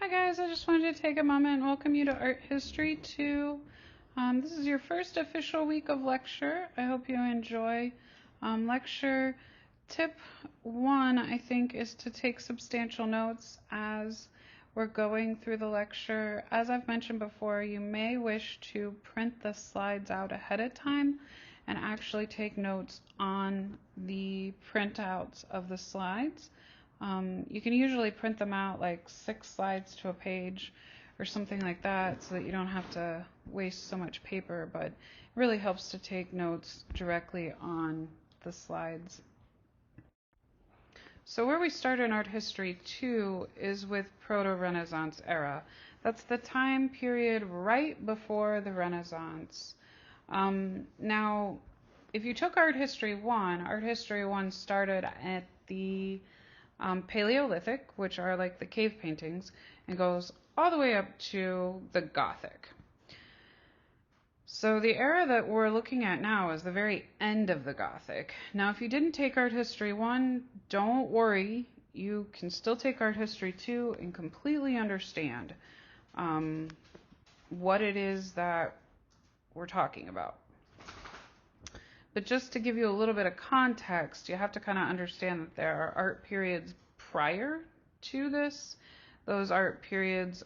Hi guys, I just wanted to take a moment and welcome you to Art History 2. This is your first official week of lecture. I hope you enjoy. Lecture tip 1, I think, is to take substantial notes as we're going through the lecture. As I've mentioned before, you may wish to print the slides out ahead of time and actually take notes on the printouts of the slides. You can usually print them out like 6 slides to a page or something like that so that you don't have to waste so much paper, but it really helps to take notes directly on the slides. So where we start in Art History 2 is with Proto-Renaissance era. That's the time period right before the Renaissance. Now, if you took Art History 1 started at the Paleolithic, which are like the cave paintings, and goes all the way up to the Gothic. So the era that we're looking at now is the very end of the Gothic. Now, if you didn't take Art History 1, don't worry. You can still take Art History 2 and completely understand what it is that we're talking about. But just to give you a little bit of context, you have to kind of understand that there are art periods prior to this. Those art periods,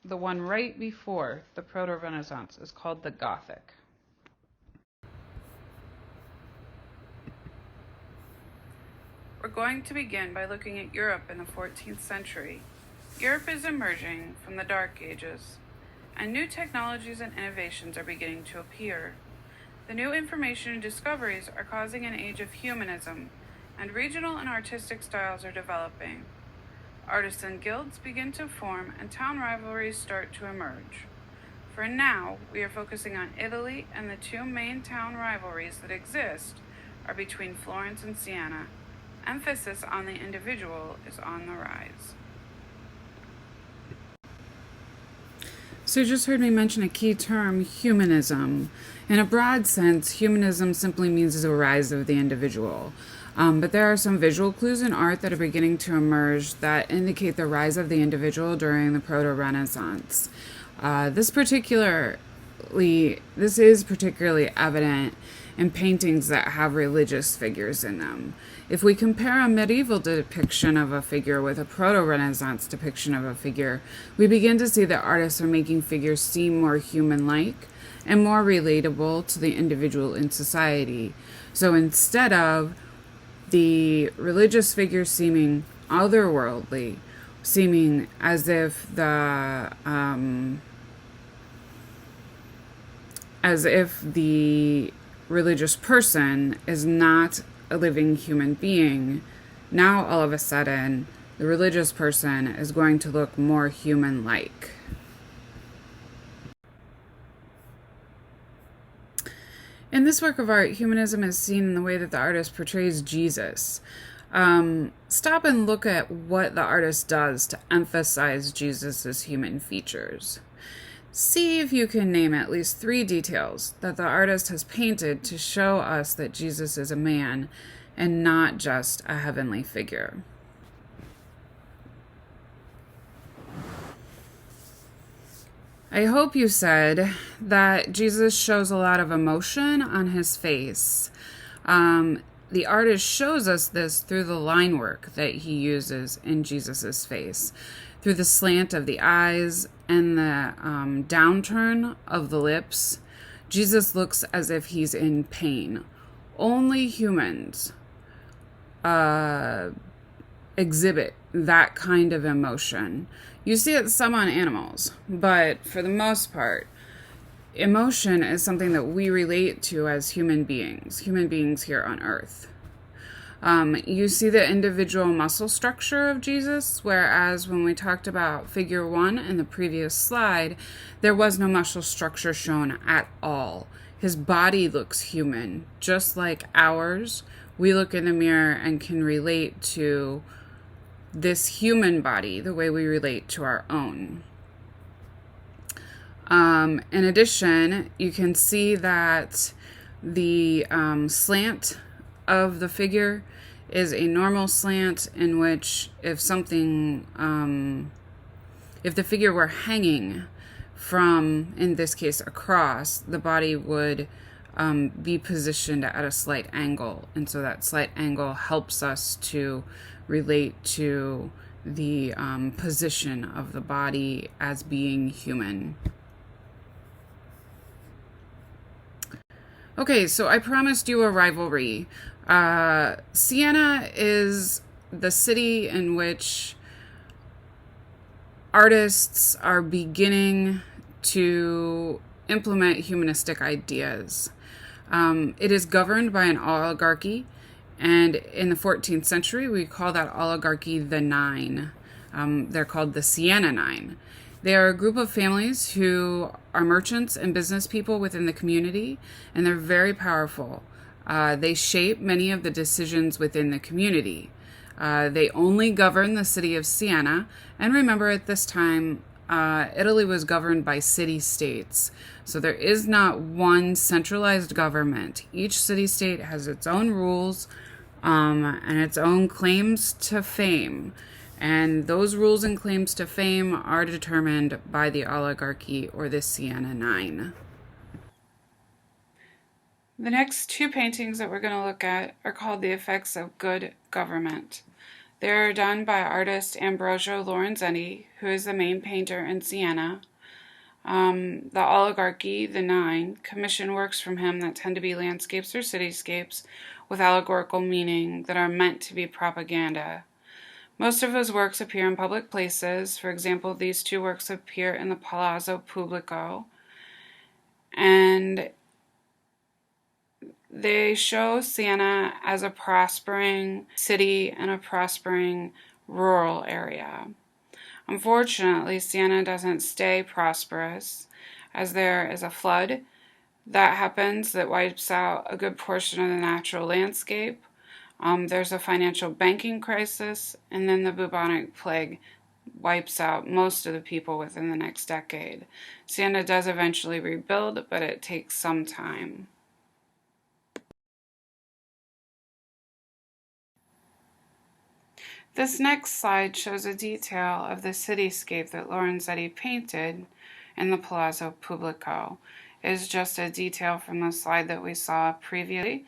the one right before the Proto-Renaissance is called the Gothic. We're going to begin by looking at Europe in the 14th century. Europe is emerging from the Dark Ages, and new technologies and innovations are beginning to appear. The new information and discoveries are causing an age of humanism, and regional and artistic styles are developing. Artisan guilds begin to form, and town rivalries start to emerge. For now, we are focusing on Italy, and the two main town rivalries that exist are between Florence and Siena. Emphasis on the individual is on the rise. So you just heard me mention a key term, humanism. In a broad sense, humanism simply means the rise of the individual. But there are some visual clues in art that are beginning to emerge that indicate the rise of the individual during the Proto-Renaissance. This is particularly evident in paintings that have religious figures in them. If we compare a medieval depiction of a figure with a Proto-Renaissance depiction of a figure, we begin to see that artists are making figures seem more human-like and more relatable to the individual in society. So instead of the religious figures seeming otherworldly, seeming as if the religious person is not a living human being, now all of a sudden the religious person is going to look more human-like. In this work of art, humanism is seen in the way that the artist portrays Jesus. Stop and look at what the artist does to emphasize Jesus' human features. See if you can name at least 3 details that the artist has painted to show us that Jesus is a man and not just a heavenly figure. I hope you said that Jesus shows a lot of emotion on his face. The artist shows us this through the line work that he uses in Jesus's face, through the slant of the eyes and the downturn of the lips. Jesus looks as if he's in pain. Only humans exhibit that kind of emotion. You see it some on animals, but for the most part, emotion is something that we relate to as human beings here on Earth. You see the individual muscle structure of Jesus, whereas when we talked about figure 1 in the previous slide, there was no muscle structure shown at all. His body looks human, just like ours. We look in the mirror and can relate to this human body the way we relate to our own. In addition, you can see that the slant of the figure is a normal slant in which if something If the figure were hanging from, in this case, across, the body would be positioned at a slight angle. And so that slight angle helps us to relate to the position of the body as being human. Okay, so I promised you a rivalry. Siena is the city in which artists are beginning to implement humanistic ideas. It is governed by an oligarchy, and in the 14th century, we call that oligarchy the Nine. They're called the Siena Nine. They are a group of families who are merchants and business people within the community, and they're very powerful. They shape many of the decisions within the community. They only govern the city of Siena, and remember at this time, Italy was governed by city-states. So there is not one centralized government. Each city-state has its own rules and its own claims to fame. And those rules and claims to fame are determined by the oligarchy or the Siena Nine. The next two paintings that we're going to look at are called The Effects of Good Government. They're done by artist Ambrogio Lorenzetti, who is the main painter in Siena. The oligarchy, the Nine, commission works from him that tend to be landscapes or cityscapes with allegorical meaning that are meant to be propaganda. Most of his works appear in public places. For example, these two works appear in the Palazzo Pubblico, and they show Siena as a prospering city and a prospering rural area. Unfortunately, Siena doesn't stay prosperous, as there is a flood that happens that wipes out a good portion of the natural landscape. There's a financial banking crisis, and then the bubonic plague wipes out most of the people within the next decade. Siena does eventually rebuild, but it takes some time. This next slide shows a detail of the cityscape that Lorenzetti painted in the Palazzo Pubblico. It is just a detail from the slide that we saw previously.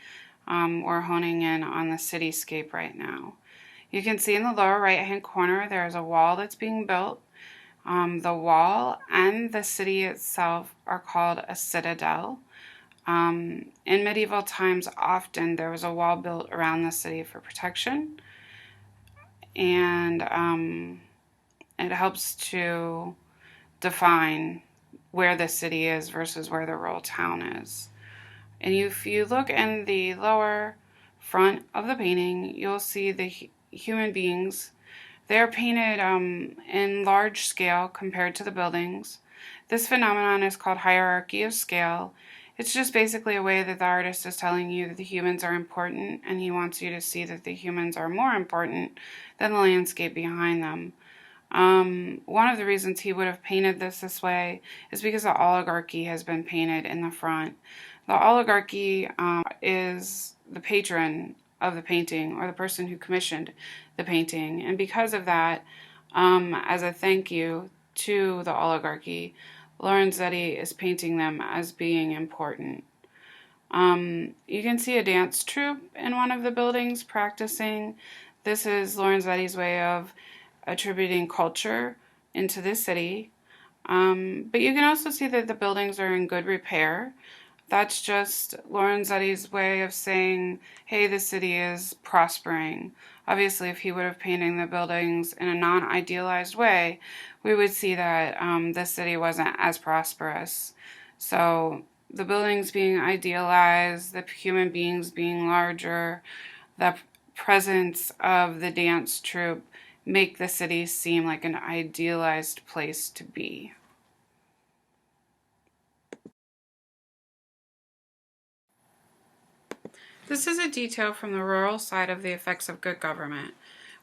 We're honing in on the cityscape right now. You can see in the lower right hand corner there is a wall that's being built. The wall and the city itself are called a citadel. In medieval times, often there was a wall built around the city for protection, and it helps to define where the city is versus where the rural town is. And if you look in the lower front of the painting, you'll see the human beings. They're painted in large scale compared to the buildings. This phenomenon is called hierarchy of scale. It's just basically a way that the artist is telling you that the humans are important, and he wants you to see that the humans are more important than the landscape behind them. One of the reasons he would have painted this way is because the oligarchy has been painted in the front. The oligarchy is the patron of the painting, or the person who commissioned the painting, and because of that, as a thank you to the oligarchy, Lorenzetti is painting them as being important. You can see a dance troupe in one of the buildings practicing. This is Lorenzetti's way of attributing culture into the city. But you can also see that the buildings are in good repair. That's just Lorenzetti's way of saying, hey, the city is prospering. Obviously, if he would have painted the buildings in a non-idealized way, we would see that the city wasn't as prosperous. So the buildings being idealized, the human beings being larger, the presence of the dance troupe make the city seem like an idealized place to be. This is a detail from the rural side of the effects of good government.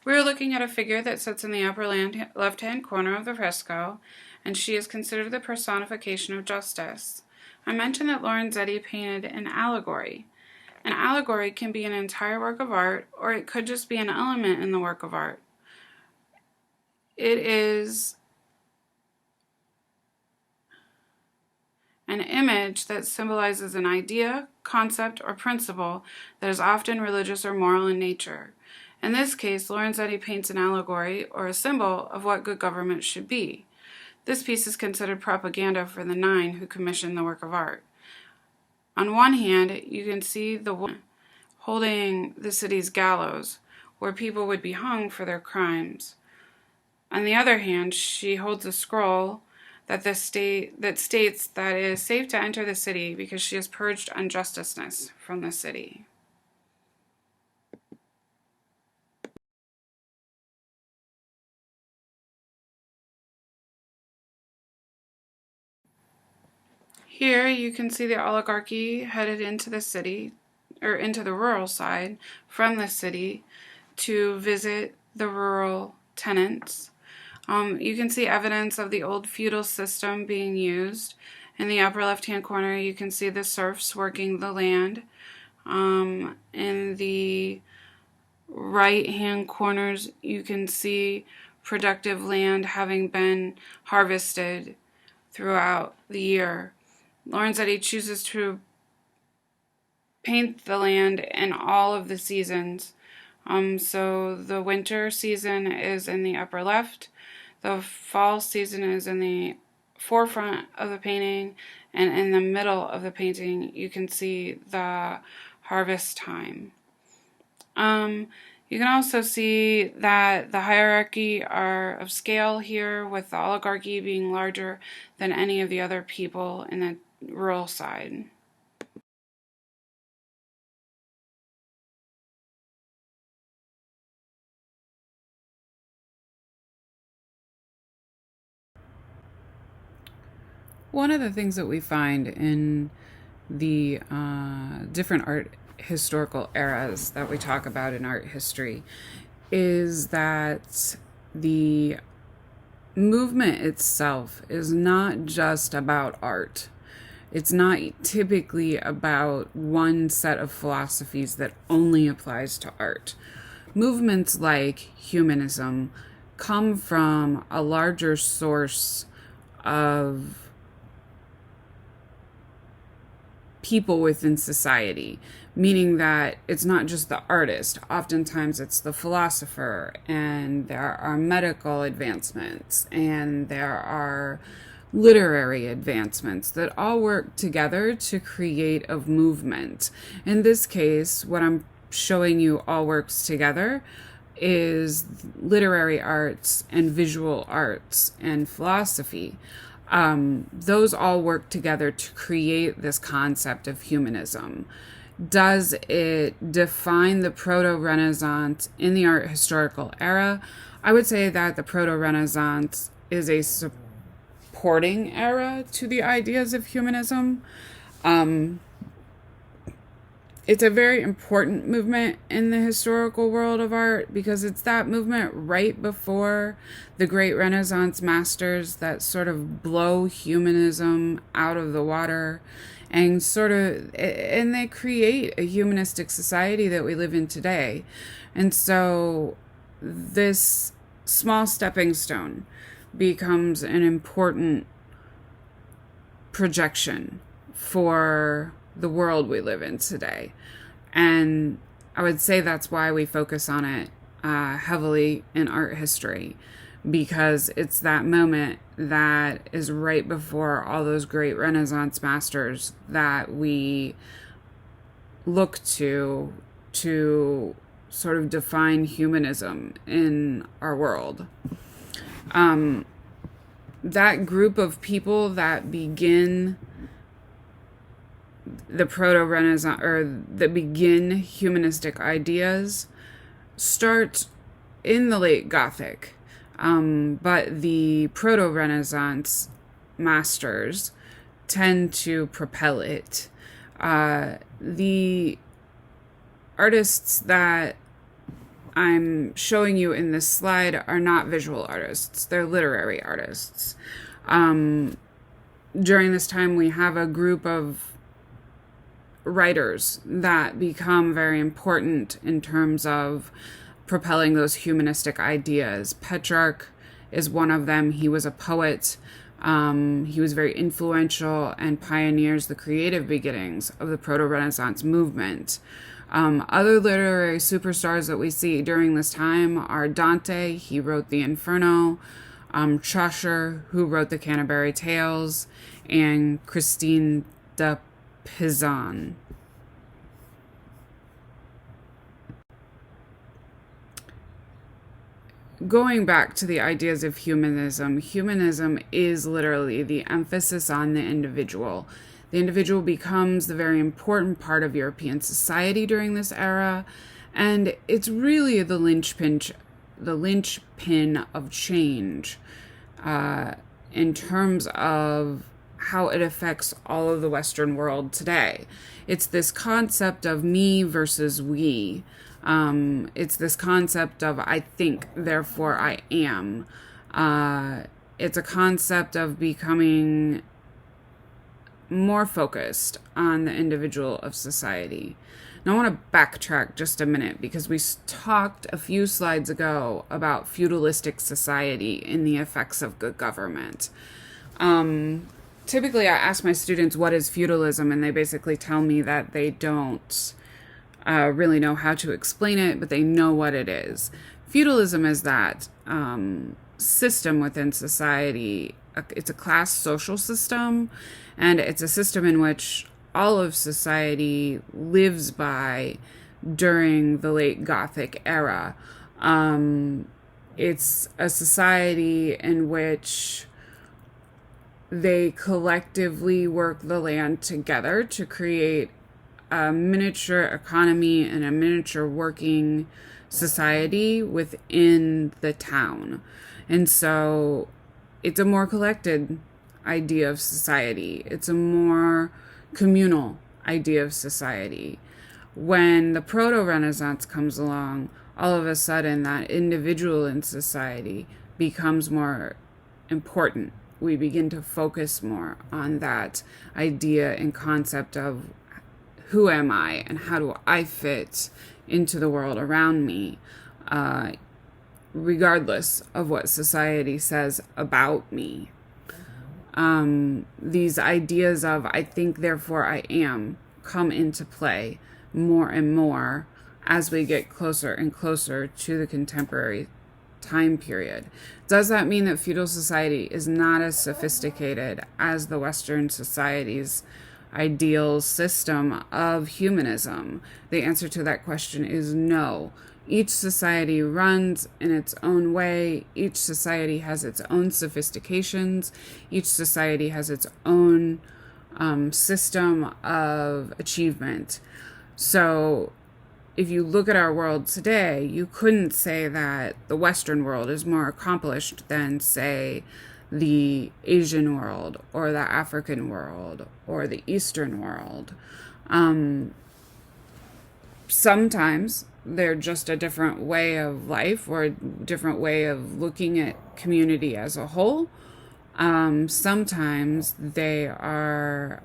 We are looking at a figure that sits in the upper left-hand corner of the fresco, and she is considered the personification of justice. I mentioned that Lorenzetti painted an allegory. An allegory can be an entire work of art, or it could just be an element in the work of art. It is an image that symbolizes an idea, concept, or principle that is often religious or moral in nature. In this case, Lorenzetti paints an allegory or a symbol of what good government should be. This piece is considered propaganda for the 9 who commissioned the work of art. On one hand, you can see the woman holding the city's gallows, where people would be hung for their crimes. On the other hand, she holds a scroll that states that it is safe to enter the city because she has purged unjusticeness from the city. Here you can see the oligarchy headed into the city, or into the rural side from the city to visit the rural tenants. You can see evidence of the old feudal system being used. In the upper left-hand corner, you can see the serfs working the land. In the right-hand corners, you can see productive land having been harvested throughout the year. Lorenzetti chooses to paint the land in all of the seasons. So the winter season is in the upper left, the fall season is in the forefront of the painting, and in the middle of the painting you can see the harvest time. You can also see that the hierarchy are of scale here, with the oligarchy being larger than any of the other people in the rural side. One of the things that we find in the different art historical eras that we talk about in art history is that the movement itself is not just about art. It's not typically about one set of philosophies that only applies to art. Movements like humanism come from a larger source of people within society, meaning that it's not just the artist. Oftentimes it's the philosopher, and there are medical advancements, and there are literary advancements that all work together to create a movement. In this case, what I'm showing you all works together is literary arts and visual arts and philosophy. Those all work together to create this concept of humanism. Does it define the Proto-Renaissance in the art historical era? I would say that the Proto-Renaissance is a supporting era to the ideas of humanism. It's a very important movement in the historical world of art because it's that movement right before the great Renaissance masters that sort of blow humanism out of the water and they create a humanistic society that we live in today. And so this small stepping stone becomes an important projection for the world we live in today. And I would say that's why we focus on it heavily in art history, because it's that moment that is right before all those great Renaissance masters that we look to sort of define humanism in our world. That group of people that begin the Proto-Renaissance, or that begin humanistic ideas, start in the late Gothic. But the Proto-Renaissance masters tend to propel it. The artists that I'm showing you in this slide are not visual artists. They're literary artists. During this time, we have a group of writers that become very important in terms of propelling those humanistic ideas. Petrarch is one of them. He was a poet, He was very influential and pioneers the creative beginnings of the Proto-Renaissance movement. Other literary superstars that we see during this time are Dante, he wrote the Inferno, Chaucer, who wrote the Canterbury Tales, and Christine de Pizan. Going back to the ideas of humanism, humanism is literally the emphasis on the individual. The individual becomes the very important part of European society during this era, and it's really the linchpin of change in terms of how it affects all of the Western world today. It's this concept of me versus we. It's this concept of I think, therefore I am. It's a concept of becoming more focused on the individual of society. Now I want to backtrack just a minute because we talked a few slides ago about feudalistic society and the effects of good government. Typically I ask my students what is feudalism, and they basically tell me that they don't really know how to explain it, but they know what it is. Feudalism is that system within society. It's a class social system, and it's a system in which all of society lives by during the late Gothic era. It's a society in which they collectively work the land together to create a miniature economy and a miniature working society within the town. And so it's a more collected idea of society. It's a more communal idea of society. When the Proto-Renaissance comes along, all of a sudden that individual in society becomes more important. We begin to focus more on that idea and concept of who am I and how do I fit into the world around me, regardless of what society says about me. These ideas of I think, therefore I am come into play more and more as we get closer and closer to the contemporary time period. Does that mean that feudal society is not as sophisticated as the Western society's ideal system of humanism? The answer to that question is no. Each society runs in its own way. Each society has its own sophistications. Each society has its own system of achievement. So if you look at our world today, you couldn't say that the Western world is more accomplished than, say, the Asian world or the African world or the Eastern world. Sometimes they're just a different way of life or a different way of looking at community as a whole. Sometimes they are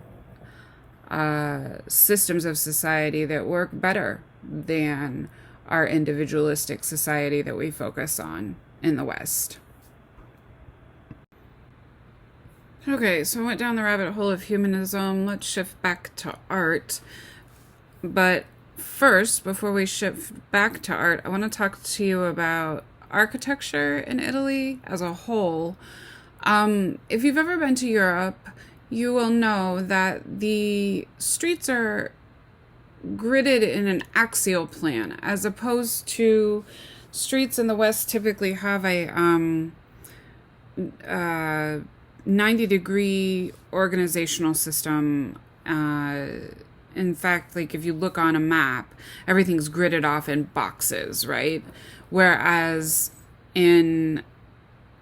systems of society that work better than our individualistic society that we focus on in the West. Okay, so I went down the rabbit hole of humanism. Let's shift back to art. But first, before we shift back to art, I want to talk to you about architecture in Italy as a whole. If you've ever been to Europe, you will know that the streets are gridded in an axial plan, as opposed to streets in the West typically have a 90-degree organizational system. In fact, like if you look on a map, everything's gridded off in boxes, right? Whereas in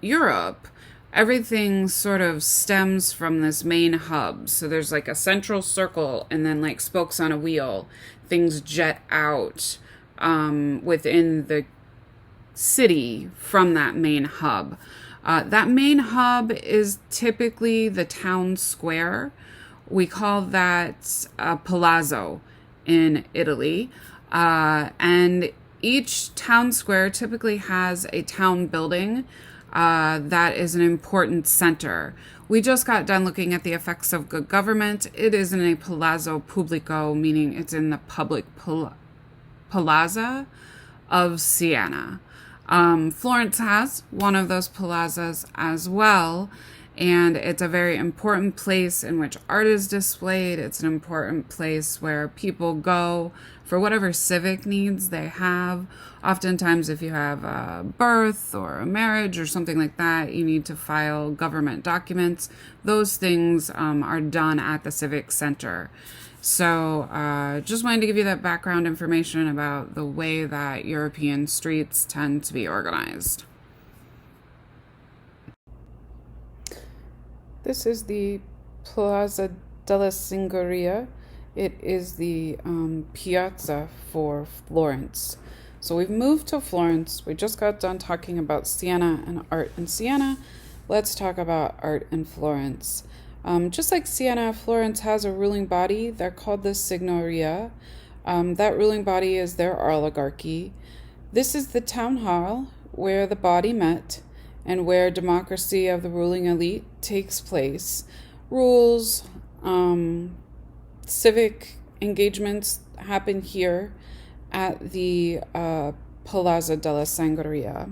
Europe, everything sort of stems from this main hub. So there's like a central circle and then like spokes on a wheel. Things jet out within the city from that main hub. That main hub is typically the town square. We call that a palazzo in Italy. And each town square typically has a town building that is an important center. We just got done looking at the effects of good government. It is in a palazzo pubblico, meaning it's in the public palazza of Siena. Florence has one of those palazzas as well, and it's a very important place in which art is displayed. It's an important place where people go for whatever civic needs they have. Oftentimes, if you have a birth or a marriage or something like that, you need to file government documents. Those things are done at the Civic Center. So just wanted to give you that background information about the way that European streets tend to be organized. This is the Piazza della Signoria. It is the piazza for Florence. So we've moved to Florence. We just got done talking about Siena and art in Siena. Let's talk about art in Florence. Just like Siena, Florence has a ruling body. They're called the Signoria. That ruling body is their oligarchy. This is the town hall where the body met and where democracy of the ruling elite takes place. Rules, civic engagements happen here at the Palazzo della Signoria.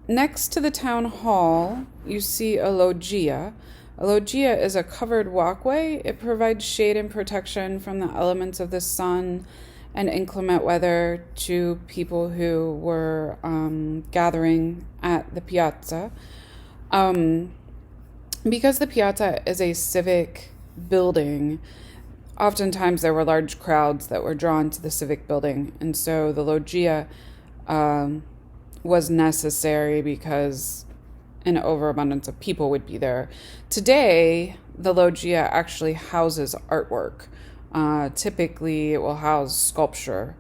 Next to the town hall, you see a loggia. A loggia is a covered walkway. It provides shade and protection from the elements of the sun and inclement weather to people who were gathering at the piazza. Because the piazza is a civic building, oftentimes there were large crowds that were drawn to the civic building, and so the loggia was necessary because an overabundance of people would be there. Today, the loggia actually houses artwork. Typically, it will house sculpture,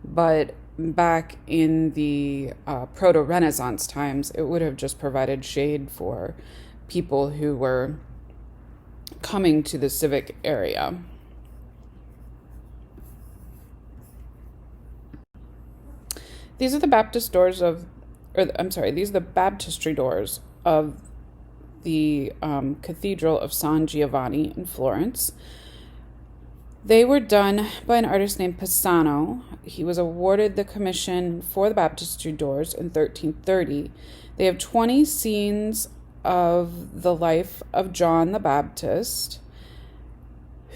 but back in the Proto-RENAISSANCE times, it would have just provided shade for people who were coming to the civic area. These are the baptistry doors of the Cathedral of San Giovanni in Florence. They were done by an artist named Pisano. He was awarded the commission for the baptistry doors in 1330. They have 20 scenes of the life of John the Baptist,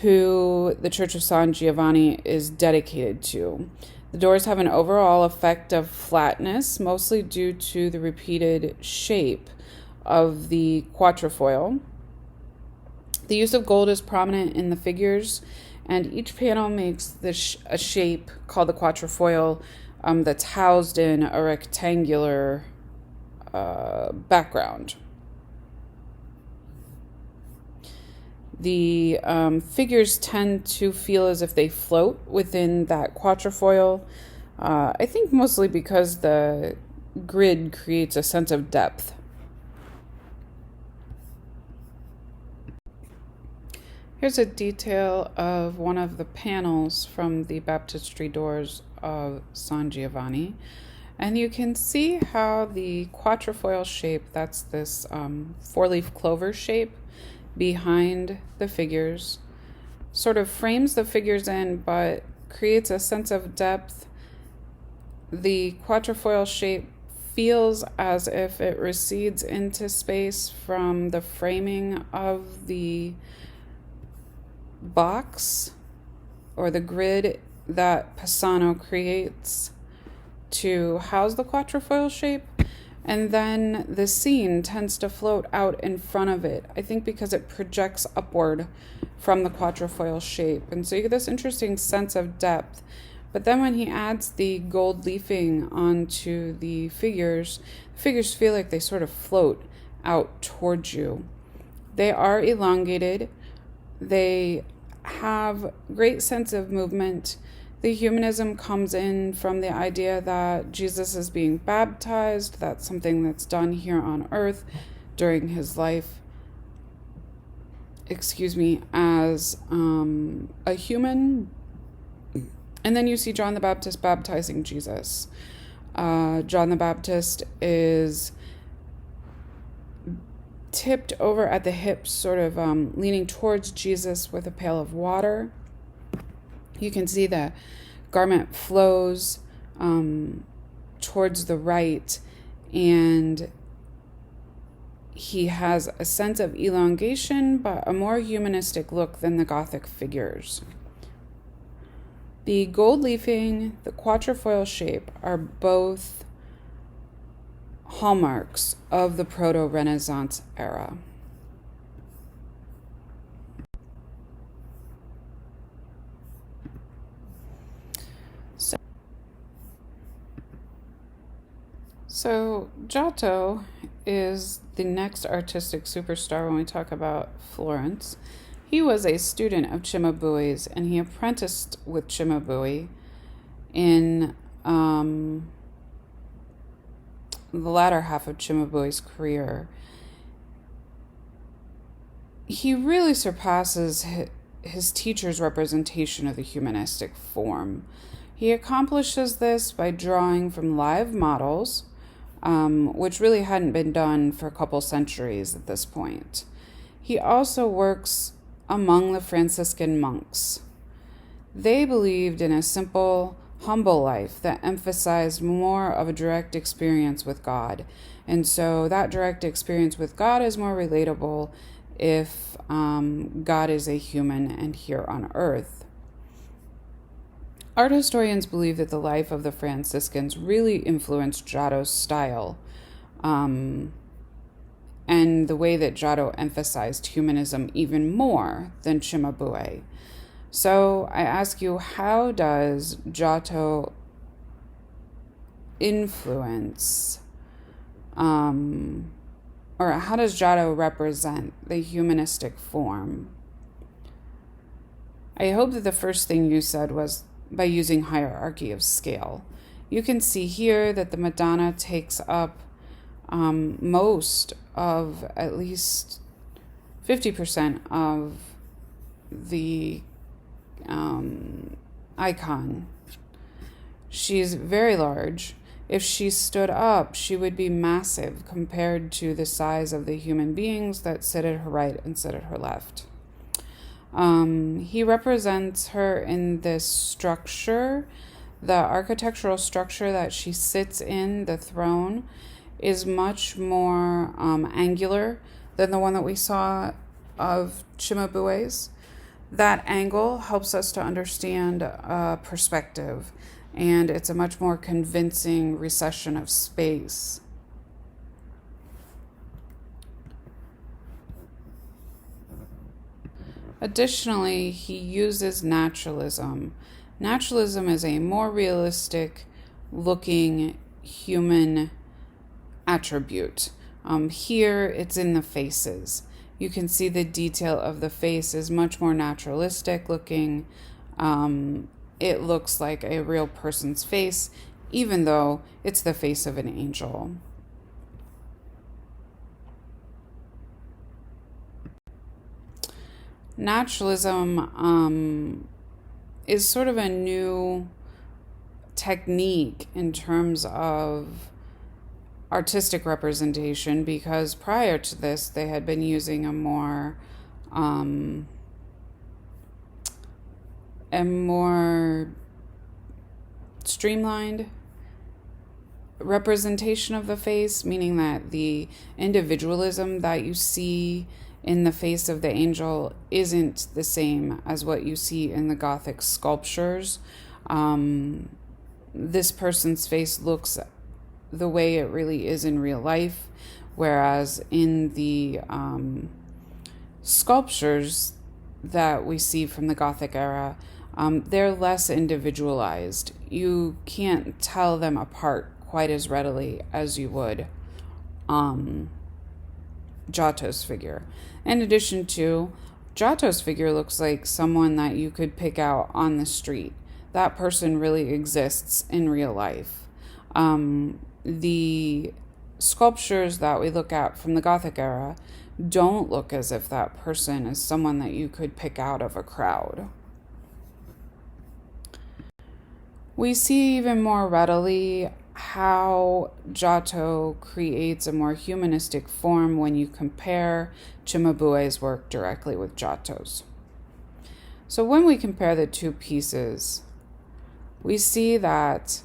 who the Church of San Giovanni is dedicated to. The doors have an overall effect of flatness, mostly due to the repeated shape of the quatrefoil. The use of gold is prominent in the figures, and each panel makes a shape called the quatrefoil that's housed in a rectangular background. The figures tend to feel as if they float within that quatrefoil. I think mostly because the grid creates a sense of depth. Here's a detail of one of the panels from the baptistry doors of San Giovanni. And you can see how the quatrefoil shape, that's this four-leaf clover shape, behind the figures, sort of frames the figures in, but creates a sense of depth. The quatrefoil shape feels as if it recedes into space from the framing of the box or the grid that Pisano creates to house the quatrefoil shape. And then the scene tends to float out in front of it, I think because it projects upward from the quatrefoil shape. And so you get this interesting sense of depth. But then when he adds the gold leafing onto the figures feel like they sort of float out towards you. They are elongated. They have great sense of movement. The humanism comes in from the idea that Jesus is being baptized. That's something that's done here on earth during his life, as a human. And then you see John the Baptist baptizing Jesus. John the Baptist is tipped over at the hips, sort of leaning towards Jesus with a pail of water. You can see the garment flows towards the right, and he has a sense of elongation, but a more humanistic look than the Gothic figures. The gold leafing, the quatrefoil shape are both hallmarks of the Proto-Renaissance era. So Giotto is the next artistic superstar when we talk about Florence. He was a student of Cimabue's, and he apprenticed with Cimabue in the latter half of Cimabue's career. He really surpasses his teacher's representation of the humanistic form. He accomplishes this by drawing from live models, which really hadn't been done for a couple centuries at this point. He also works among the Franciscan monks. They believed in a simple, humble life that emphasized more of a direct experience with God. And so that direct experience with God is more relatable if God is a human and here on earth. Art historians believe that the life of the Franciscans really influenced Giotto's style, and the way that Giotto emphasized humanism even more than Cimabue. So I ask you, how does Giotto influence, or how does Giotto represent the humanistic form? I hope that the first thing you said was by using hierarchy of scale. You can see here that the Madonna takes up most of, at least 50% of the icon. She's very large. If she stood up, she would be massive compared to the size of the human beings that sit at her right and sit at her left. He represents her in this structure. The architectural structure that she sits in, the throne, is much more angular than the one that we saw of Cimabue's. That angle helps us to understand perspective, and it's a much more convincing recession of space. Additionally, he uses naturalism. Naturalism is a more realistic looking human attribute. Here, it's in the faces. You can see the detail of the face is much more naturalistic looking. It looks like a real person's face, even though it's the face of an angel. Naturalism is sort of a new technique in terms of artistic representation, because prior to this they had been using a more streamlined representation of the face, meaning that the individualism that you see in the face of the angel isn't the same as what you see in the Gothic sculptures. This person's face looks the way it really is in real life, whereas in the sculptures that we see from the Gothic era, they're less individualized. You can't tell them apart quite as readily as you would Giotto's figure. In addition to, Giotto's figure looks like someone that you could pick out on the street. That person really exists in real life. The sculptures that we look at from the Gothic era don't look as if that person is someone that you could pick out of a crowd. We see even more readily how Giotto creates a more humanistic form when you compare Cimabue's work directly with Giotto's. So when we compare the two pieces, we see that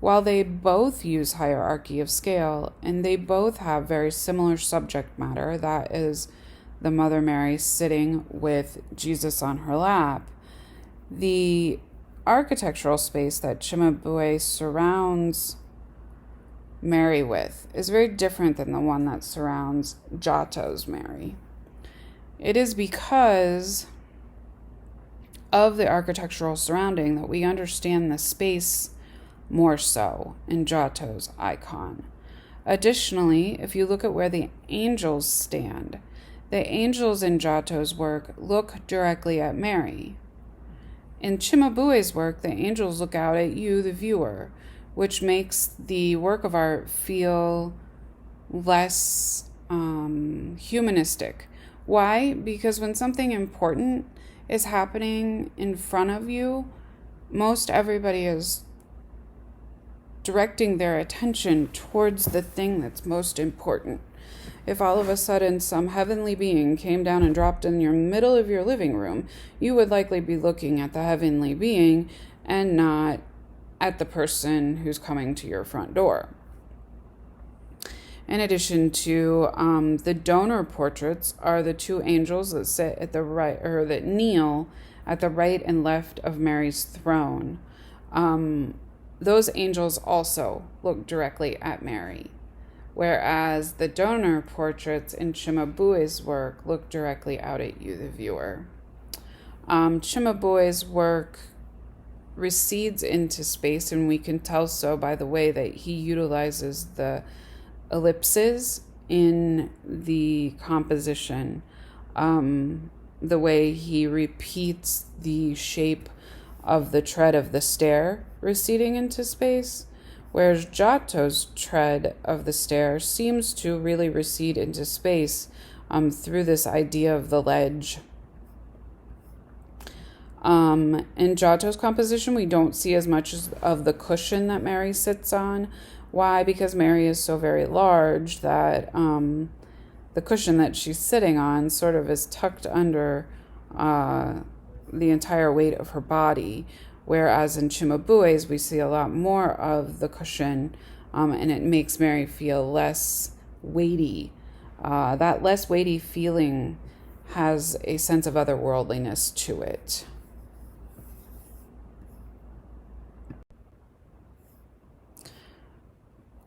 while they both use hierarchy of scale and they both have very similar subject matter, that is the Mother Mary sitting with Jesus on her lap, the architectural space that Cimabue surrounds Mary with is very different than the one that surrounds Giotto's Mary. It is because of the architectural surrounding that we understand the space more so in Giotto's icon. Additionally, if you look at where the angels stand, the angels in Giotto's work look directly at Mary. In Cimabue's work, the angels look out at you, the viewer, which makes the work of art feel less humanistic. Why? Because when something important is happening in front of you, most everybody is directing their attention towards the thing that's most important. If all of a sudden some heavenly being came down and dropped in your middle of your living room, you would likely be looking at the heavenly being and not at the person who's coming to your front door. In addition to the donor portraits are the two angels that sit at the right, or that kneel at the right and left of Mary's throne. Those angels also look directly at Mary, whereas the donor portraits in Cimabue's work look directly out at you, the viewer. Cimabue's work recedes into space, and we can tell so by the way that he utilizes the ellipses in the composition, the way he repeats the shape of the tread of the stair receding into space, whereas Giotto's tread of the stair seems to really recede into space through this idea of the ledge. In Giotto's composition, we don't see as much of the cushion that Mary sits on. Why? Because Mary is so very large that the cushion that she's sitting on sort of is tucked under the entire weight of her body, whereas in Cimabue's we see a lot more of the cushion, and it makes Mary feel less weighty. That less weighty feeling has a sense of otherworldliness to it.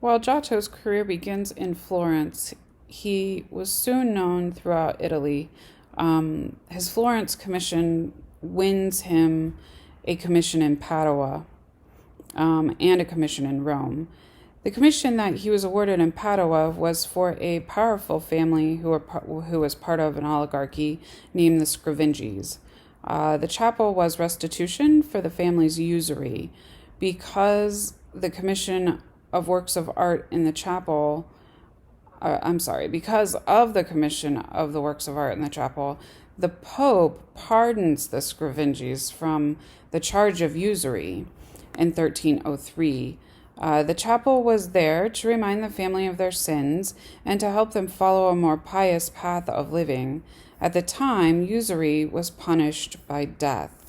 While Giotto's career begins in Florence, he was soon known throughout Italy. His Florence commission wins him a commission in Padua and a commission in Rome. The commission that he was awarded in Padua was for a powerful family who was part of an oligarchy named the Scrivingis. The chapel was restitution for the family's usury. Because the commission of works of art in the chapel, because of the commission of the works of art in the chapel, the Pope pardons the Scrivingis from the charge of usury in 1303. The chapel was there to remind the family of their sins and to help them follow a more pious path of living. At the time, usury was punished by death.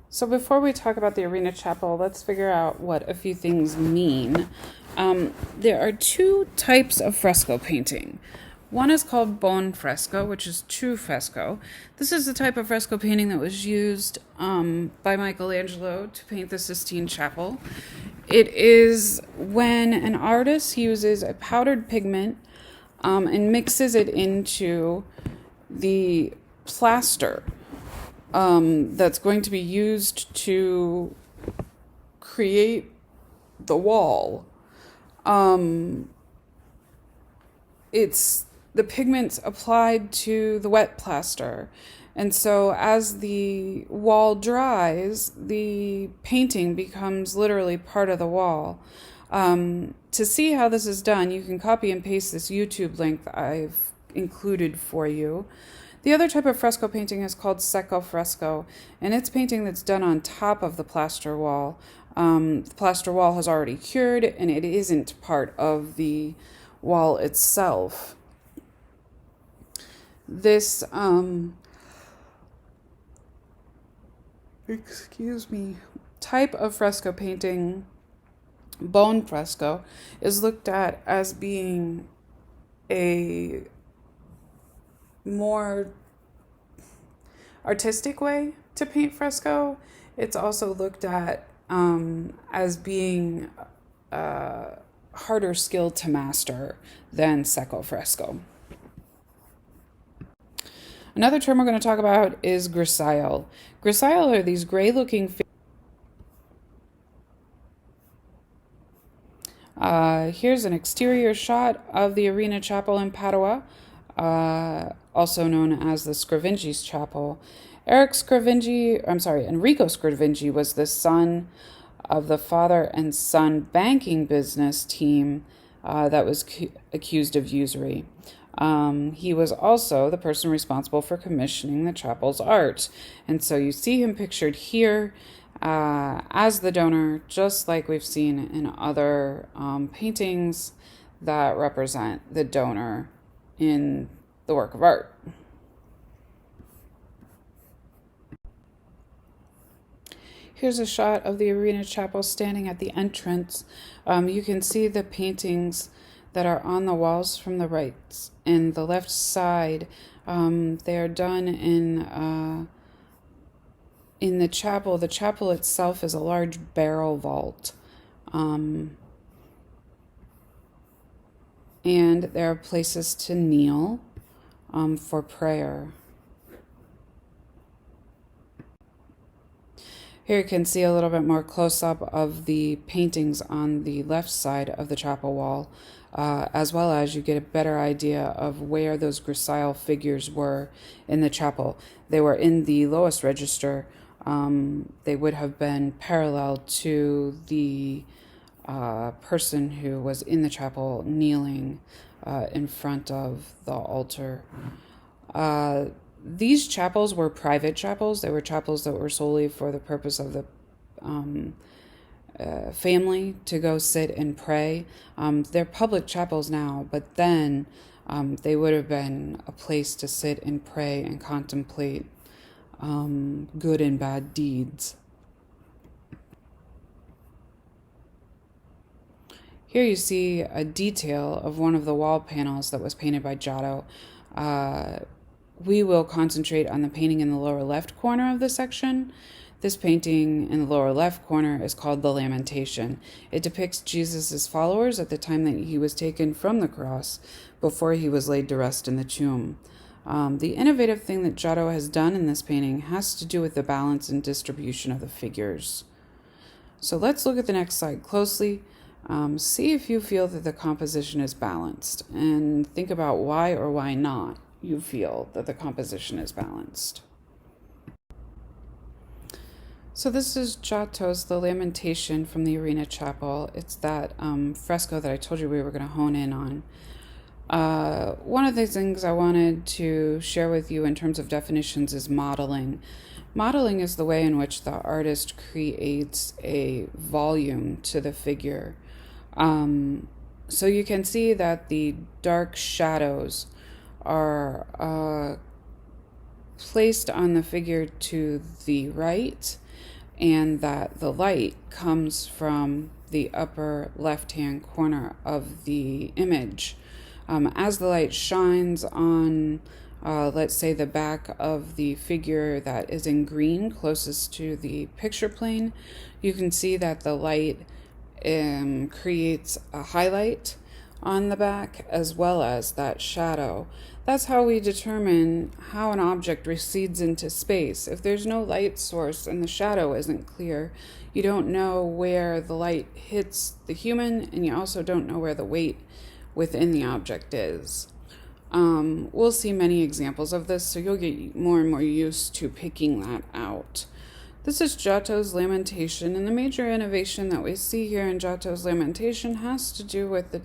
So before we talk about the Arena Chapel, let's figure out what a few things mean. There are two types of fresco painting. One is called buon fresco, which is true fresco. This is the type of fresco painting that was used by Michelangelo to paint the Sistine Chapel. It is when an artist uses a powdered pigment and mixes it into the plaster that's going to be used to create the wall. It's the pigments applied to the wet plaster. And so as the wall dries, the painting becomes literally part of the wall. To see how this is done, you can copy and paste this YouTube link that I've included for you. The other type of fresco painting is called secco fresco, and it's painting that's done on top of the plaster wall. The plaster wall has already cured, and it isn't part of the wall itself. This, type of fresco painting, bone fresco, is looked at as being a more artistic way to paint fresco. It's also looked at as being harder skill to master than secco fresco. Another term we're going to talk about is grisaille. Grisaille are these gray-looking here's an exterior shot of the Arena Chapel in Padua, also known as the Scrivingi's Chapel. Enrico Scrivingi was the son of the father and son banking business team that was accused of usury. He was also the person responsible for commissioning the chapel's art. And so you see him pictured here as the donor, just like we've seen in other paintings that represent the donor in the work of art. Here's a shot of the Arena Chapel standing at the entrance. You can see the paintings that are on the walls from the right and the left side. They are done in the chapel. The chapel itself is a large barrel vault. And there are places to kneel for prayer. Here you can see a little bit more close-up of the paintings on the left side of the chapel wall, as well as you get a better idea of where those grisaille figures were in the chapel. They were in the lowest register. They would have been parallel to the person who was in the chapel kneeling in front of the altar. These chapels were private chapels. They were chapels that were solely for the purpose of the family to go sit and pray. They're public chapels now, but then they would have been a place to sit and pray and contemplate good and bad deeds. Here you see a detail of one of the wall panels that was painted by Giotto. We will concentrate on the painting in the lower left corner of the section. This painting in the lower left corner is called The Lamentation. It depicts Jesus' followers at the time that he was taken from the cross before he was laid to rest in the tomb. The innovative thing that Giotto has done in this painting has to do with the balance and distribution of the figures. So let's look at the next slide closely. See if you feel that the composition is balanced, and think about why or why not you feel that the composition is balanced. So this is Giotto's The Lamentation from the Arena Chapel. It's that fresco that I told you we were going to hone in on. One of the things I wanted to share with you in terms of definitions is modeling. Modeling is the way in which the artist creates a volume to the figure. So you can see that the dark shadows are placed on the figure to the right, and that the light comes from the upper left-hand corner of the image. As the light shines on, let's say, the back of the figure that is in green closest to the picture plane, you can see that the light creates a highlight on the back as well as that shadow. That's how we determine how an object recedes into space. If there's no light source and the shadow isn't clear, you don't know where the light hits the human, and you also don't know where the weight within the object is. We'll see many examples of this, so you'll get more and more used to picking that out. This is Giotto's Lamentation, and the major innovation that we see here in Giotto's Lamentation has to do with the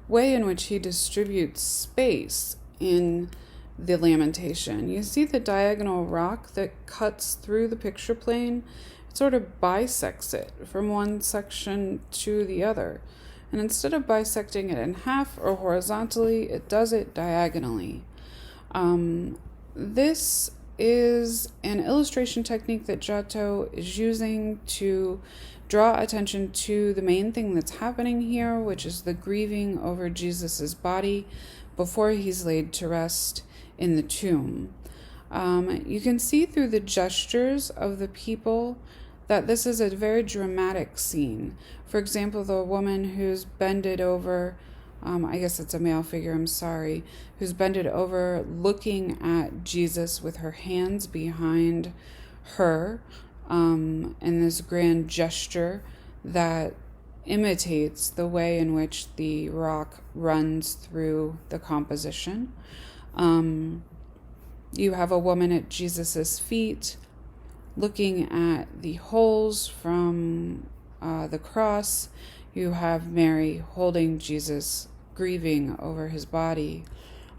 way in which he distributes space in the lamentation. You see the diagonal rock that cuts through the picture plane? It sort of bisects it from one section to the other. And instead of bisecting it in half or horizontally, it does it diagonally. This is an illustration technique that Giotto is using to draw attention to the main thing that's happening here, which is the grieving over Jesus's body before he's laid to rest in the tomb. You can see through the gestures of the people that this is a very dramatic scene. For example, the woman who's bended over, I guess it's a male figure, I'm sorry, who's bended over looking at Jesus with her hands behind her, in this grand gesture that imitates the way in which the rock runs through the composition. You have a woman at Jesus's feet looking at the holes from the cross. You have Mary holding Jesus, grieving over his body.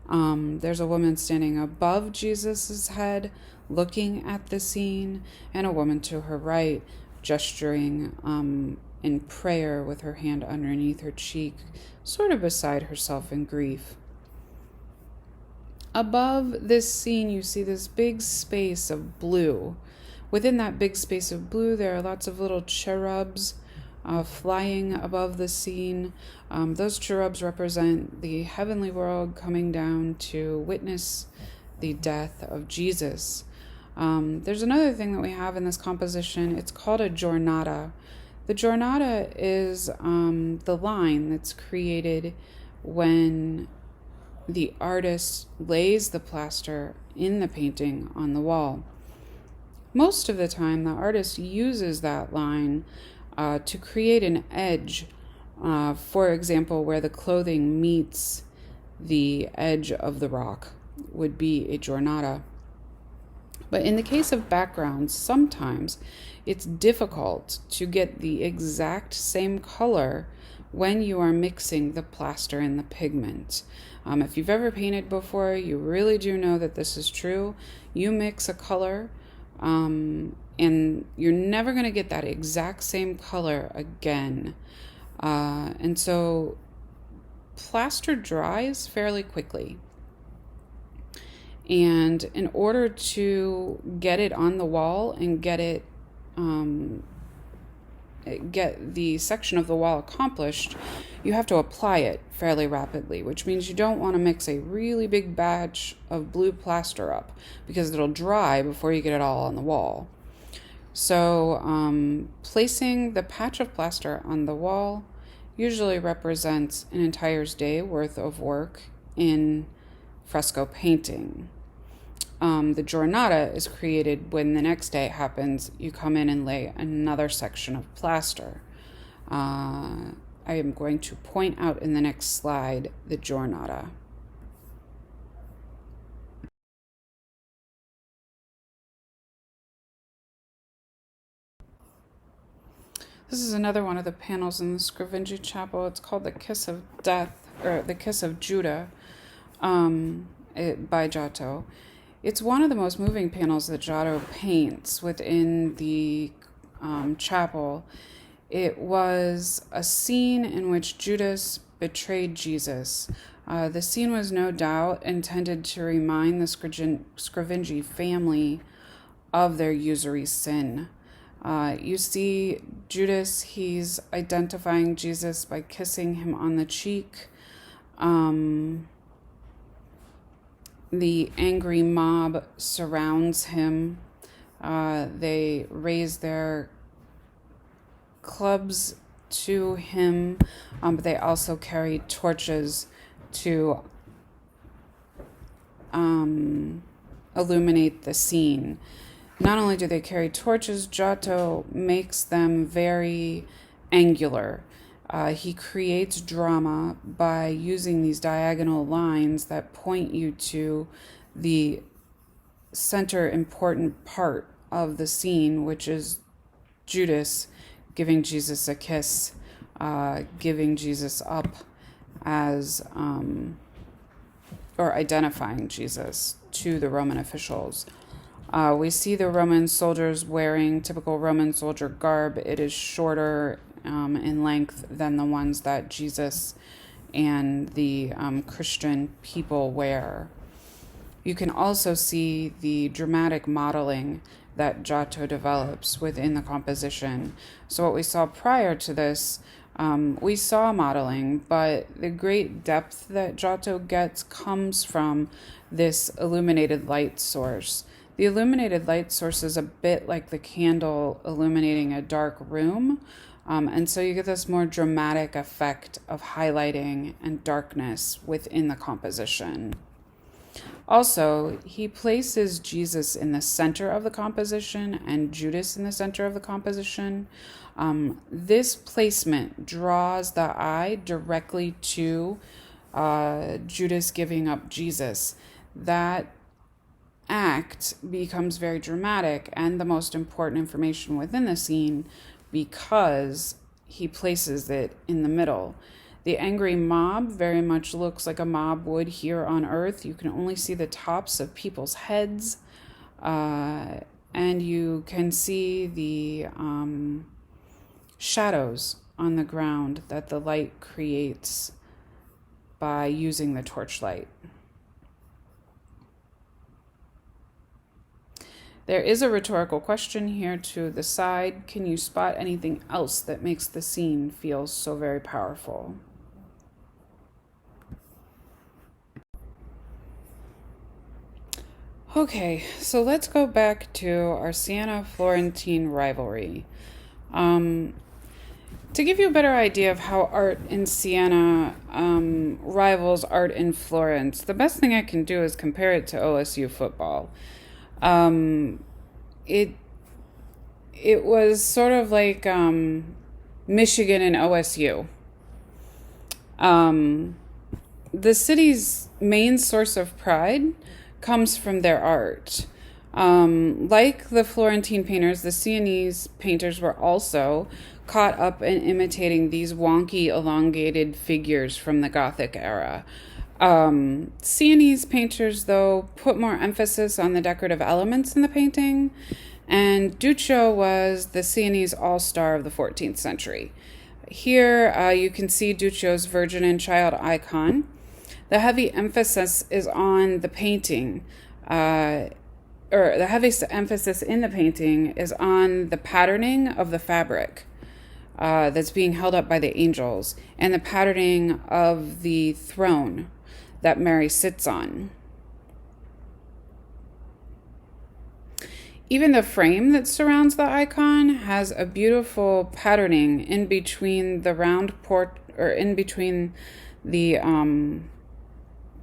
There's a woman standing above Jesus's head, looking at the scene, and a woman to her right, gesturing in prayer with her hand underneath her cheek, sort of beside herself in grief. Above this scene, you see this big space of blue. Within that big space of blue, there are lots of little cherubs flying above the scene. Those cherubs represent the heavenly world coming down to witness the death of Jesus. There's another thing that we have in this composition. It's called a giornata. The giornata is the line that's created when the artist lays the plaster in the painting on the wall. Most of the time, the artist uses that line to create an edge, for example, where the clothing meets the edge of the rock would be a giornata. But in the case of backgrounds, sometimes it's difficult to get the exact same color when you are mixing the plaster and the pigment. If you've ever painted before, you really do know that this is true. You mix a color, and you're never going to get that exact same color again. And so plaster dries fairly quickly. And in order to get it on the wall and get the section of the wall accomplished, you have to apply it fairly rapidly, which means you don't want to mix a really big batch of blue plaster up because it'll dry before you get it all on the wall. So placing the patch of plaster on the wall usually represents an entire day's worth of work in fresco painting. The giornata is created when the next day happens. You come in and lay another section of plaster. I am going to point out in the next slide the giornata. This is another one of the panels in the Scrivingi Chapel. It's called The Kiss of Death, or The Kiss of Judah, by Giotto. It's one of the most moving panels that Giotto paints within the chapel. It was a scene in which Judas betrayed Jesus. The scene was no doubt intended to remind the Scrivingi family of their usury sin. You see Judas, he's identifying Jesus by kissing him on the cheek. The angry mob surrounds him. They raise their clubs to him, but they also carry torches to illuminate the scene. Not only do they carry torches, Giotto makes them very angular. He creates drama by using these diagonal lines that point you to the center important part of the scene, which is Judas giving Jesus a kiss, giving Jesus up as or identifying Jesus to the Roman officials. We see the Roman soldiers wearing typical Roman soldier garb. It is shorter in length than the ones that Jesus and the Christian people wear. You can also see the dramatic modeling that Giotto develops within the composition. So what we saw prior to this, we saw modeling, but the great depth that Giotto gets comes from this illuminated light source. The illuminated light source is a bit like the candle illuminating a dark room, and so you get this more dramatic effect of highlighting and darkness within the composition. Also, he places Jesus in the center of the composition and Judas in the center of the composition. This placement draws the eye directly to Judas giving up Jesus. That act becomes very dramatic and the most important information within the scene because he places it in the middle. The angry mob very much looks like a mob would here on Earth. You can only see the tops of people's heads, and you can see the shadows on the ground that the light creates by using the torchlight. There is a rhetorical question here to the side. Can you spot anything else that makes the scene feel so very powerful? Okay, so let's go back to our Siena-Florentine rivalry. To give you a better idea of how art in Siena rivals art in Florence, the best thing I can do is compare it to OSU football. It was sort of like Michigan and OSU. The city's main source of pride comes from their art. Like the Florentine painters, the Sienese painters were also caught up in imitating these wonky, elongated figures from the Gothic era. Sienese painters, though, put more emphasis on the decorative elements in the painting, and Duccio was the Sienese all-star of the 14th century. Here you can see Duccio's Virgin and Child icon. The heavy emphasis is on the painting, or the heaviest emphasis in the painting is on the patterning of the fabric that's being held up by the angels, and the patterning of the throne that Mary sits on. Even the frame that surrounds the icon has a beautiful patterning in between the in between the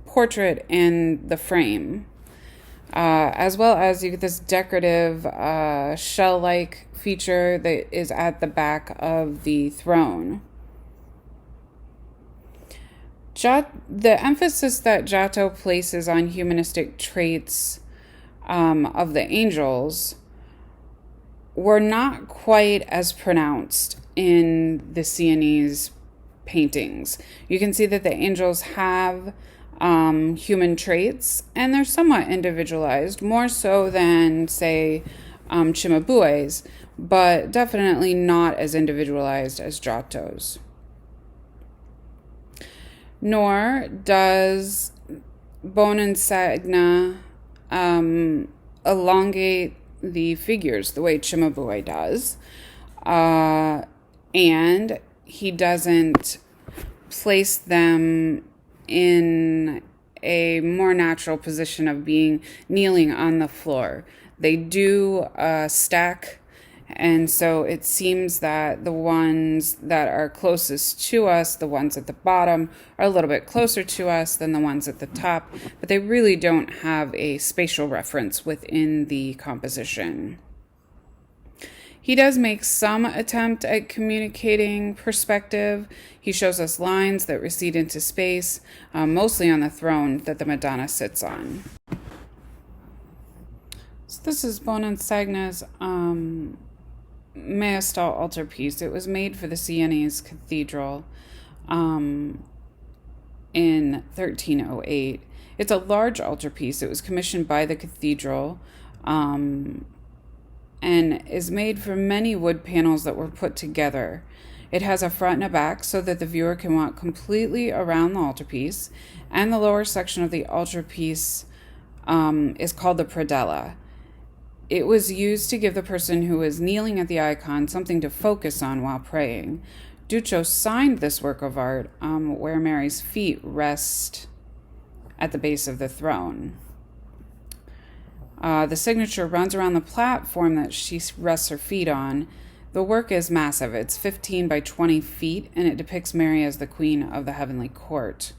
portrait and the frame, as well as you get this decorative shell-like feature that is at the back of the throne. The emphasis that Giotto places on humanistic traits of the angels were not quite as pronounced in the Sienese paintings. You can see that the angels have human traits, and they're somewhat individualized, more so than, say, Cimabue's, but definitely not as individualized as Giotto's. Nor does Bonensagna elongate the figures the way Cimabue does, and he doesn't place them in a more natural position of being kneeling on the floor. They do stack, and so it seems that the ones that are closest to us, the ones at the bottom, are a little bit closer to us than the ones at the top, but they really don't have a spatial reference within the composition. He does make some attempt at communicating perspective. He shows us lines that recede into space, mostly on the throne that the Madonna sits on. So this is Bonensagna's Maestal altarpiece. It was made for the Sienese Cathedral in 1308. It's a large altarpiece. It was commissioned by the cathedral and is made from many wood panels that were put together. It has a front and a back so that the viewer can walk completely around the altarpiece, and the lower section of the altarpiece is called the predella. It was used to give the person who was kneeling at the icon something to focus on while praying. Duccio signed this work of art where Mary's feet rest at the base of the throne. The signature runs around the platform that she rests her feet on. The work is massive. It's 15 by 20 feet, and it depicts Mary as the queen of the heavenly court.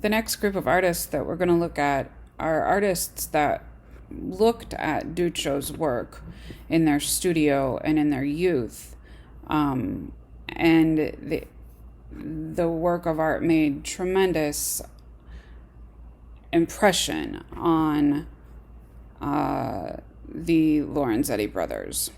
The next group of artists that we're going to look at are artists that looked at Duccio's work in their studio and in their youth. And the work of art made tremendous impression on the Lorenzetti brothers.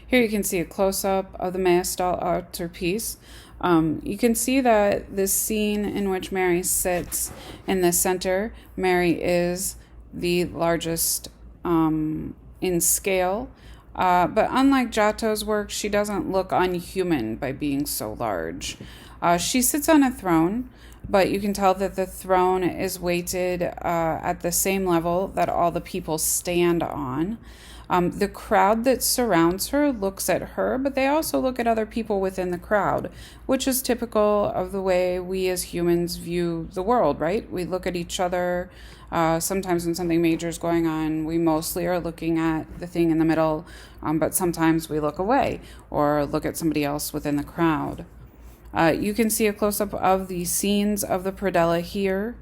Here you can see a close-up of the Maestral altarpiece. You can see that this scene in which Mary sits in the center, Mary is the largest in scale. But unlike Giotto's work, she doesn't look unhuman by being so large. She sits on a throne, but you can tell that the throne is weighted at the same level that all the people stand on. The crowd that surrounds her looks at her, but they also look at other people within the crowd, which is typical of the way we as humans view the world, right? We look at each other. Sometimes when something major is going on, we mostly are looking at the thing in the middle, but sometimes we look away or look at somebody else within the crowd. You can see a close-up of the scenes of the predella here.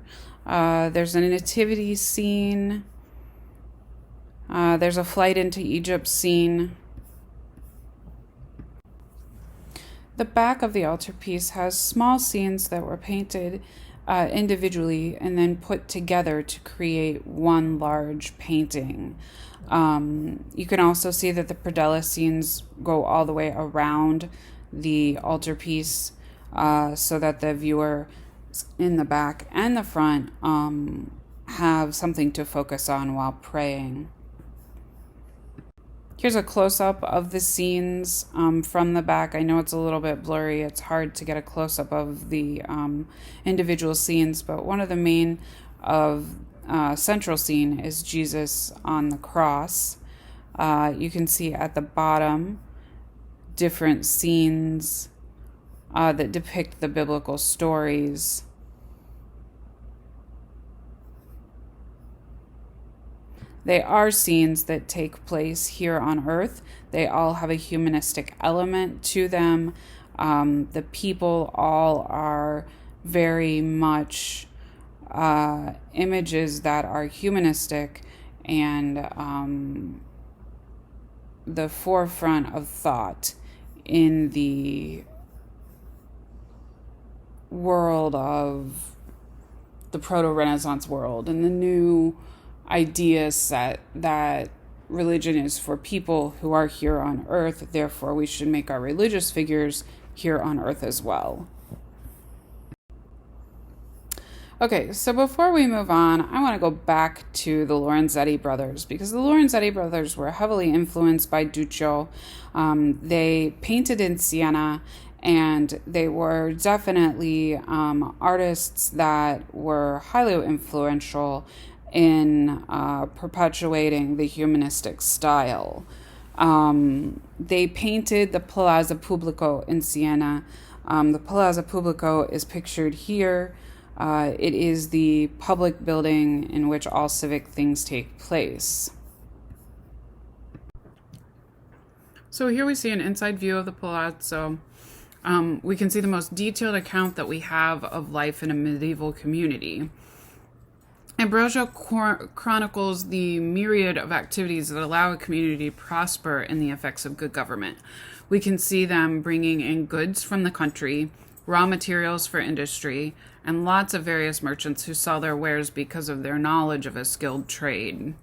There's a nativity scene. There's a flight into Egypt scene. The back of the altarpiece has small scenes that were painted individually and then put together to create one large painting. You can also see that the predella scenes go all the way around the altarpiece so that the viewer in the back and the front have something to focus on while praying. Here's a close-up of the scenes from the back. I know it's a little bit blurry. It's hard to get a close-up of the individual scenes, but one of the main central scene is Jesus on the cross. You can see at the bottom different scenes that depict the biblical stories. They are scenes that take place here on Earth. They all have a humanistic element to them. The people all are very much images that are humanistic and the forefront of thought in the world of the Proto-Renaissance world and the new idea set that religion is for people who are here on Earth, therefore we should make our religious figures here on Earth as well. Okay, so before we move on, I want to go back to the Lorenzetti brothers, because the Lorenzetti brothers were heavily influenced by Duccio. They painted in Siena, and they were definitely artists that were highly influential in perpetuating the humanistic style. They painted the Palazzo Pubblico in Siena. The Palazzo Pubblico is pictured here. It is the public building in which all civic things take place. So here we see an inside view of the Palazzo. We can see the most detailed account that we have of life in a medieval community. Ambrosio chronicles the myriad of activities that allow a community to prosper in the effects of good government. We can see them bringing in goods from the country, raw materials for industry, and lots of various merchants who sell their wares because of their knowledge of a skilled trade.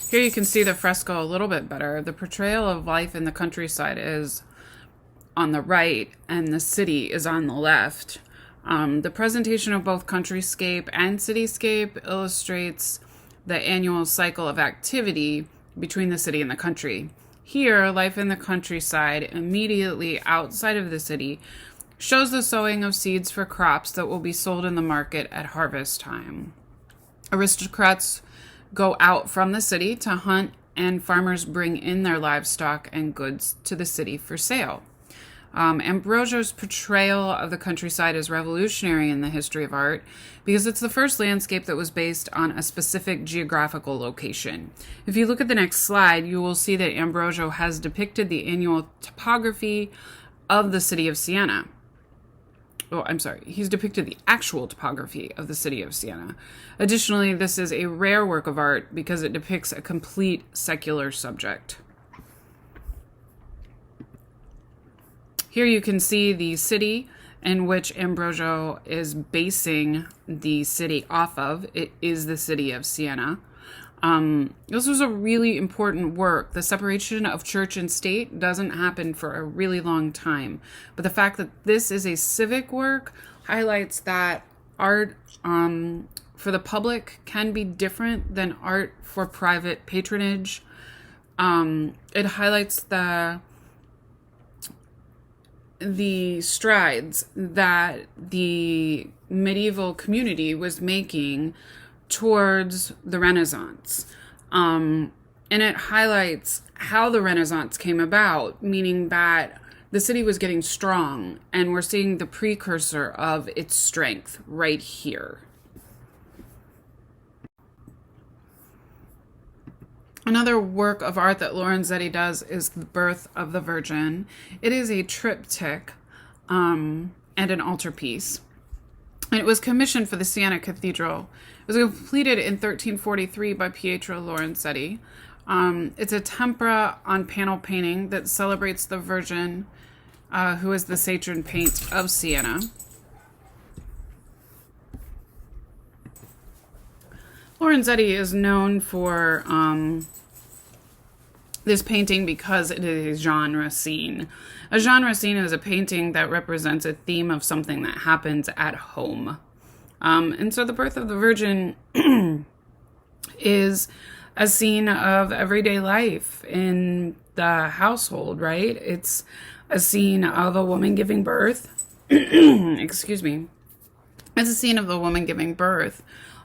Here you can see the fresco a little bit better. The portrayal of life in the countryside is on the right and the city is on the left. The presentation of both countryscape and cityscape illustrates the annual cycle of activity between the city and the country. Here, life in the countryside, immediately outside of the city, shows the sowing of seeds for crops that will be sold in the market at harvest time. Aristocrats go out from the city to hunt, and farmers bring in their livestock and goods to the city for sale. Ambrosio's portrayal of the countryside is revolutionary in the history of art because it's the first landscape that was based on a specific geographical location. If you look at the next slide, you will see that Ambrosio has depicted the annual topography of the city of Siena. Oh, I'm sorry. He's depicted the actual topography of the city of Siena. Additionally, this is a rare work of art because it depicts a complete secular subject. Here you can see the city in which Ambrosio is basing the city off of. It is the city of Siena. This was a really important work. The separation of church and state doesn't happen for a really long time. But the fact that this is a civic work highlights that art for the public can be different than art for private patronage. It highlights the strides that the medieval community was making towards the Renaissance. And it highlights how the Renaissance came about, meaning that the city was getting strong, and we're seeing the precursor of its strength right here. Another work of art that Lorenzetti does is The Birth of the Virgin. It is a triptych and an altarpiece. And it was commissioned for the Siena Cathedral. It was completed in 1343 by Pietro Lorenzetti. It's a tempera on panel painting that celebrates the Virgin, who is the patron saint of Siena. Lorenzetti is known for this painting because it is a genre scene. A genre scene is a painting that represents a theme of something that happens at home. And so the Birth of the Virgin is a scene of everyday life in the household, right? It's a scene of a woman giving birth. Excuse me. It's a scene of the woman giving birth.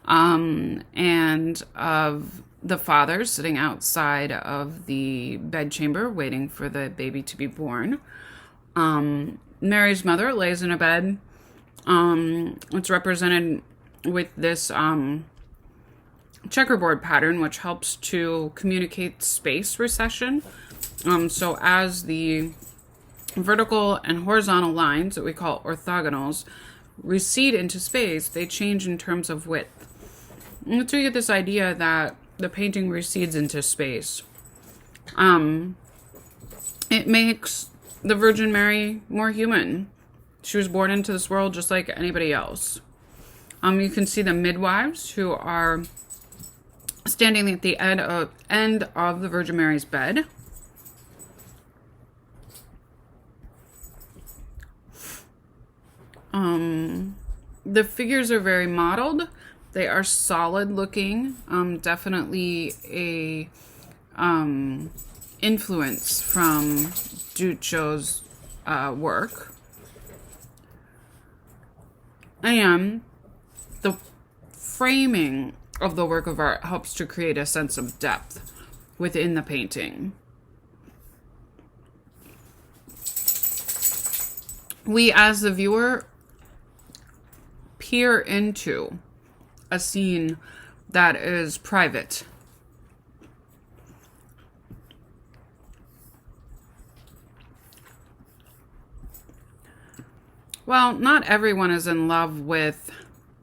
And of the father sitting outside of the bedchamber waiting for the baby to be born. Mary's mother lays in a bed. It's represented with this checkerboard pattern, which helps to communicate space recession. So as the vertical and horizontal lines that we call orthogonals recede into space, they change in terms of width. And so you get this idea that the painting recedes into space. It makes the Virgin Mary more human. She was born into this world just like anybody else. You can see the midwives who are standing at the end of the Virgin Mary's bed. The figures are very modeled. They are solid looking. Definitely a influence from Duccio's work. And the framing of the work of art helps to create a sense of depth within the painting. We, as the viewer, peer into a scene that is private. Well, not everyone is in love with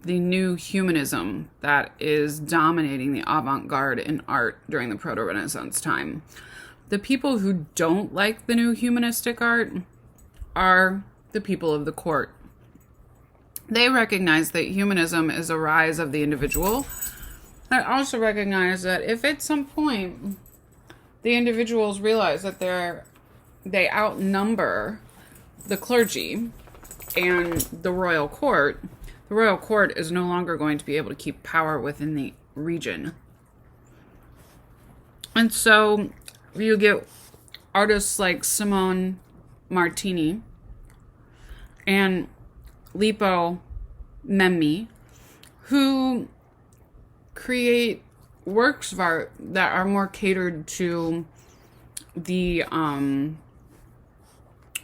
the new humanism that is dominating the avant-garde in art during the Proto-Renaissance time. The people who don't like the new humanistic art are the people of the court. They recognize that humanism is a rise of the individual. They also recognize that if at some point the individuals realize that they outnumber the clergy and the royal court is no longer going to be able to keep power within the region. And so you get artists like Simone Martini and Lippo Memmi, who create works of art that are more catered to the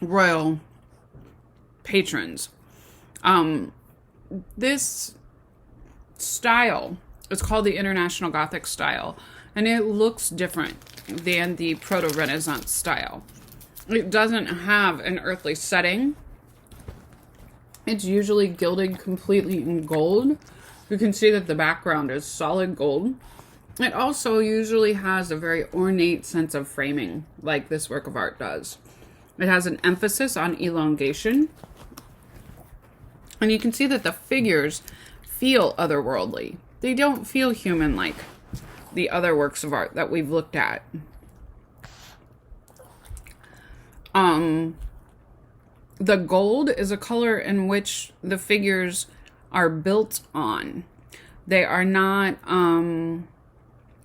royal patrons. This style is called the International Gothic style, and it looks different than the Proto-Renaissance style. It doesn't have an earthly setting. It's usually gilded completely in gold. You can see that the background is solid gold. It also usually has a very ornate sense of framing, like this work of art does. It has an emphasis on elongation. And you can see that the figures feel otherworldly. They don't feel human like the other works of art that we've looked at. The gold is a color in which the figures are built on. They are not,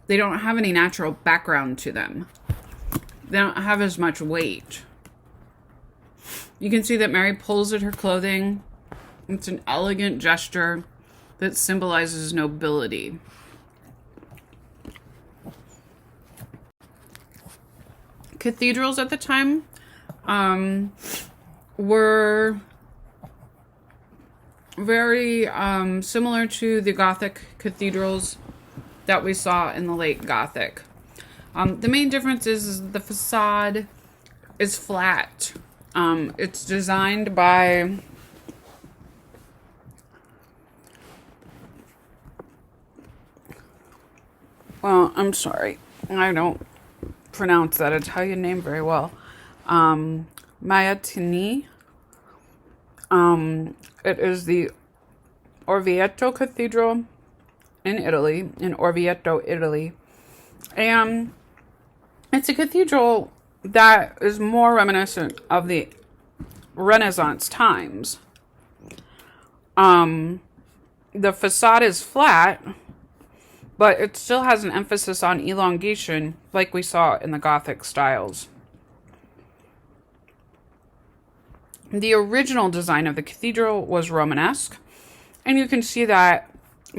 they don't have any natural background to them. They don't have as much weight. You can see that Mary pulls at her clothing. It's an elegant gesture that symbolizes nobility. Cathedrals at the time were very similar to the Gothic cathedrals that we saw in the late Gothic. The main difference is the facade is flat. It's designed by I'm sorry, I don't pronounce that Italian name very well. Maitini. It is the Orvieto Cathedral in Orvieto, Italy. And it's a cathedral that is more reminiscent of the Renaissance times. The facade is flat, but it still has an emphasis on elongation like we saw in the Gothic styles. The original design of the cathedral was Romanesque, and you can see that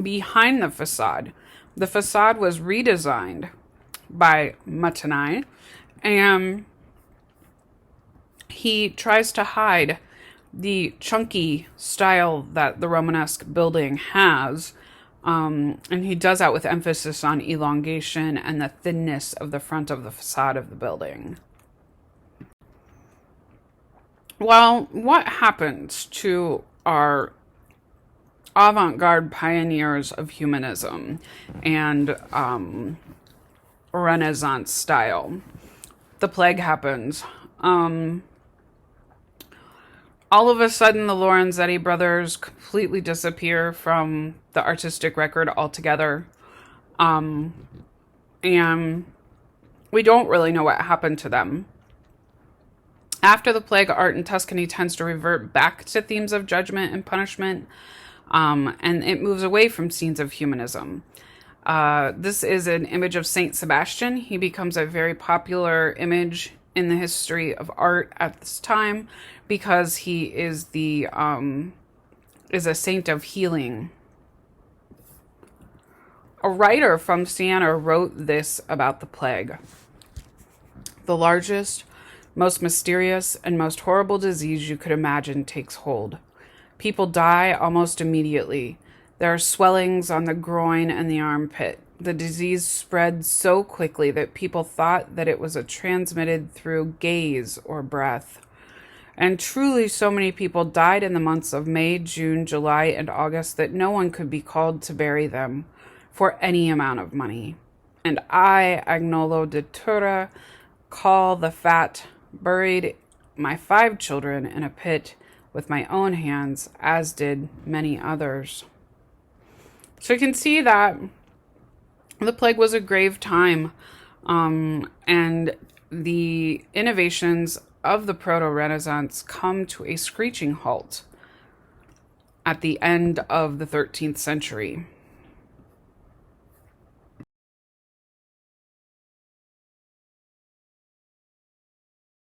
behind the facade. The facade was redesigned by Mattani, and he tries to hide the chunky style that the Romanesque building has, and he does that with emphasis on elongation and the thinness of the front of the facade of the building. Well, what happens to our avant-garde pioneers of humanism and Renaissance style? The plague happens. All of a sudden, the Lorenzetti brothers completely disappear from the artistic record altogether. And we don't really know what happened to them. After the plague, art in Tuscany tends to revert back to themes of judgment and punishment, and it moves away from scenes of humanism. This is an image of Saint Sebastian. He becomes a very popular image in the history of art at this time because he is is a saint of healing. A writer from Siena wrote this about the plague. The largest, most mysterious, and most horrible disease you could imagine takes hold. People die almost immediately. There are swellings on the groin and the armpit. The disease spread so quickly that people thought that it was transmitted through gaze or breath. And truly, so many people died in the months of May, June, July, and August that no one could be called to bury them for any amount of money. And I, Agnolo de Tura, call the fat, buried my 5 children in a pit with my own hands, as did many others. So you can see that the plague was a grave time, and the innovations of the Proto-Renaissance come to a screeching halt at the end of the 13th century.